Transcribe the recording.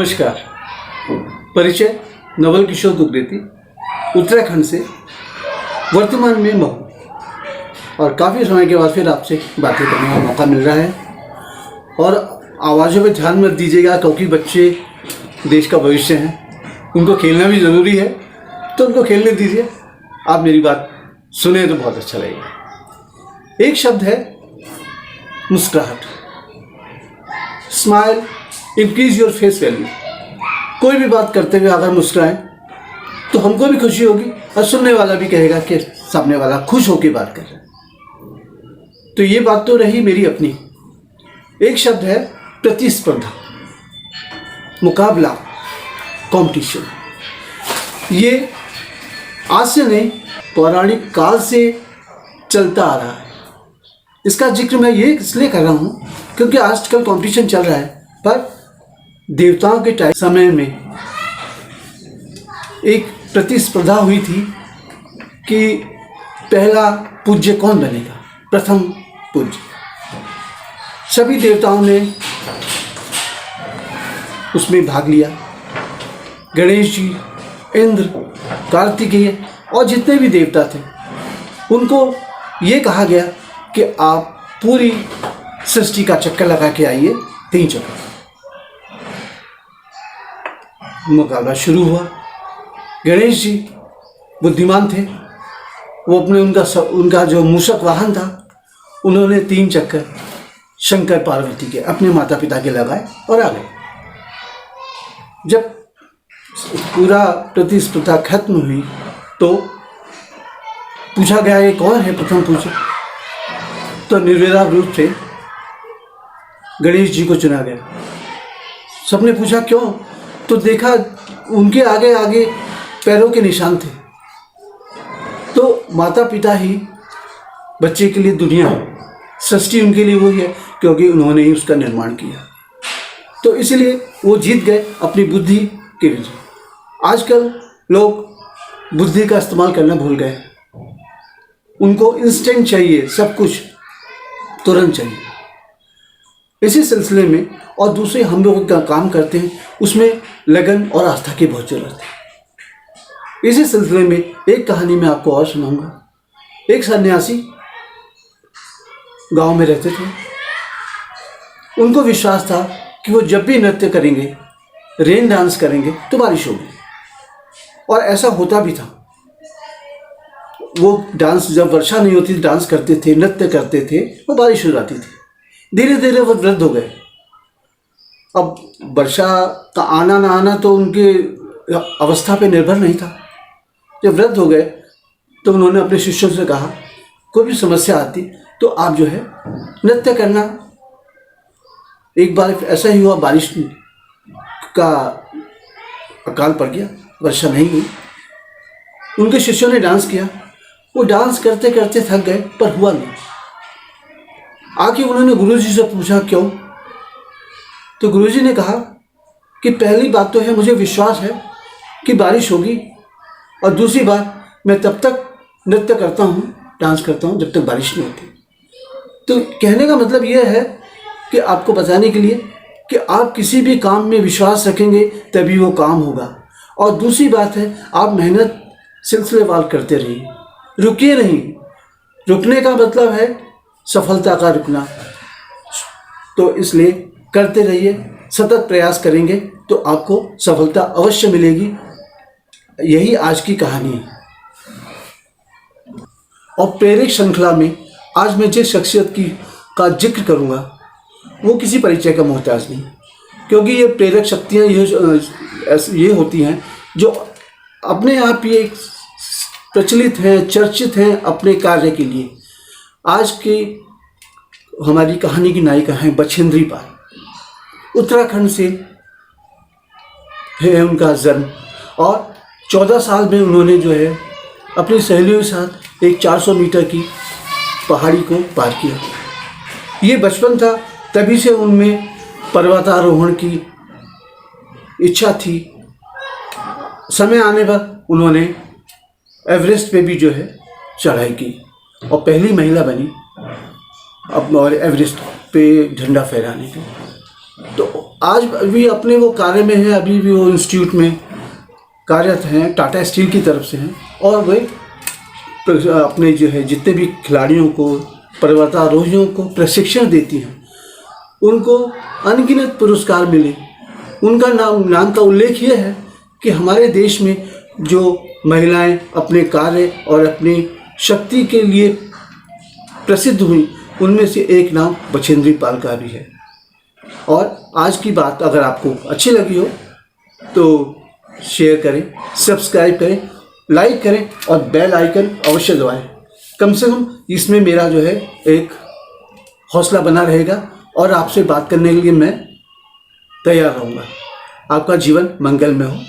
नमस्कार। परिचय नवल किशोर कुकरेती, उत्तराखंड से, वर्तमान में महू। और काफ़ी समय के बाद फिर आपसे बातें करने का मौका मिल रहा है। और आवाज़ों पे ध्यान मत दीजिएगा, क्योंकि बच्चे देश का भविष्य हैं, उनको खेलना भी ज़रूरी है, तो उनको खेलने दीजिए। आप मेरी बात सुने तो बहुत अच्छा लगेगा। एक शब्द है मुस्कुराहट। Smile increase your face value. कोई भी बात करते हुए अगर मुस्कुराएं तो हमको भी खुशी होगी और सुनने वाला भी कहेगा कि सामने वाला खुश होकर बात कर रहा है। तो ये बात तो रही मेरी अपनी। एक शब्द है प्रतिस्पर्धा, मुकाबला, कंपटीशन। ये आज से नहीं, पौराणिक काल से चलता आ रहा है। इसका जिक्र मैं ये इसलिए कर रहा हूँ क्योंकि आजकल कंपटीशन चल रहा है, पर देवताओं के समय में एक प्रतिस्पर्धा हुई थी कि पहला पूज्य कौन बनेगा, प्रथम पूज्य। सभी देवताओं ने उसमें भाग लिया। गणेश जी, इंद्र, कार्तिकेय और जितने भी देवता थे, उनको ये कहा गया कि आप पूरी सृष्टि का चक्कर लगा के आइए 3 चक्कर। मुकाबला शुरू हुआ। गणेश जी बुद्धिमान थे, वो उनका जो मूषक वाहन था, उन्होंने 3 चक्कर शंकर पार्वती के, अपने माता पिता के लगाए और आ गए। जब पूरा प्रतिस्पर्धा खत्म हुई तो पूछा गया ये कौन है प्रथम पूज्य। तो निर्विवाद रूप से गणेश जी को चुना गया। सबने पूछा क्यों, तो देखा उनके आगे आगे पैरों के निशान थे। तो माता पिता ही बच्चे के लिए दुनिया है, सृष्टि उनके लिए वही है, क्योंकि उन्होंने ही उसका निर्माण किया। तो इसलिए वो जीत गए अपनी बुद्धि के विजय। आजकल लोग बुद्धि का इस्तेमाल करना भूल गए। उनको इंस्टेंट चाहिए, सब कुछ तुरंत चाहिए। इसी सिलसिले में और दूसरे हम लोग का काम करते हैं, उसमें लगन और आस्था की बहुत जरूरत है। इसी सिलसिले में एक कहानी मैं आपको और सुनाऊंगा। एक सन्यासी गांव में रहते थे। उनको विश्वास था कि वो जब भी नृत्य करेंगे, रेन डांस करेंगे तो बारिश होगी। और ऐसा होता भी था। वो डांस, जब वर्षा नहीं होती, डांस करते थे, नृत्य करते थे, वो बारिश हो जाती थी। धीरे धीरे वो वृद्ध हो गए। अब वर्षा का आना ना आना तो उनके अवस्था पे निर्भर नहीं था। जब वृद्ध हो गए तो उन्होंने अपने शिष्यों से कहा, कोई भी समस्या आती तो आप जो है नृत्य करना। एक बार ऐसा ही हुआ, बारिश का अकाल पड़ गया, वर्षा नहीं हुई। उनके शिष्यों ने डांस किया। वो डांस करते करते थक गए, पर हुआ नहीं। आके उन्होंने गुरुजी से पूछा क्यों। तो गुरुजी ने कहा कि पहली बात तो है, मुझे विश्वास है कि बारिश होगी, और दूसरी बात, मैं तब तक नृत्य करता हूँ, डांस करता हूँ जब तक बारिश नहीं होती। तो कहने का मतलब यह है कि आपको बताने के लिए कि आप किसी भी काम में विश्वास रखेंगे तभी वो काम होगा। और दूसरी बात है, आप मेहनत सिलसिलेवार करते रहिए, रुकिए नहीं। रुकने का मतलब है सफलता का रुकना। तो इसलिए करते रहिए, सतत प्रयास करेंगे तो आपको सफलता अवश्य मिलेगी। यही आज की कहानी है। और प्रेरक श्रृंखला में आज मैं जिस शख्सियत का जिक्र करूंगा वो किसी परिचय का मोहताज नहीं, क्योंकि ये प्रेरक शक्तियाँ ये होती हैं जो अपने आप ये प्रचलित हैं, चर्चित हैं अपने कार्य के लिए। आज की हमारी कहानी की नायिका हैं बछेंद्री पाल। उत्तराखंड से है उनका जन्म, और 14 साल में उन्होंने जो है अपनी सहेलियों के साथ एक 400 मीटर की पहाड़ी को पार किया। ये बचपन था, तभी से उनमें पर्वतारोहण की इच्छा थी। समय आने पर उन्होंने एवरेस्ट पे भी जो है चढ़ाई की और पहली महिला बनी अब और एवरेस्ट पे झंडा फहराने की। तो आज भी अपने वो कार्य में है, अभी भी वो इंस्टीट्यूट में कार्यरत हैं, टाटा स्टील की तरफ से हैं, और वे अपने जो है जितने भी खिलाड़ियों को, पर्वतारोहियों को प्रशिक्षण देती हैं। उनको अनगिनत पुरस्कार मिले। उनका नाम का उल्लेख यह है कि हमारे देश में जो महिलाएं अपने कार्य और अपनी शक्ति के लिए प्रसिद्ध हुई, उनमें से एक नाम बछेंद्री पाल का भी है। और आज की बात अगर आपको अच्छी लगी हो तो शेयर करें, सब्सक्राइब करें, लाइक करें और बेल आइकन अवश्य दबाएं। कम से कम इसमें मेरा जो है एक हौसला बना रहेगा और आपसे बात करने के लिए मैं तैयार रहूँगा। आपका जीवन मंगलमय हो।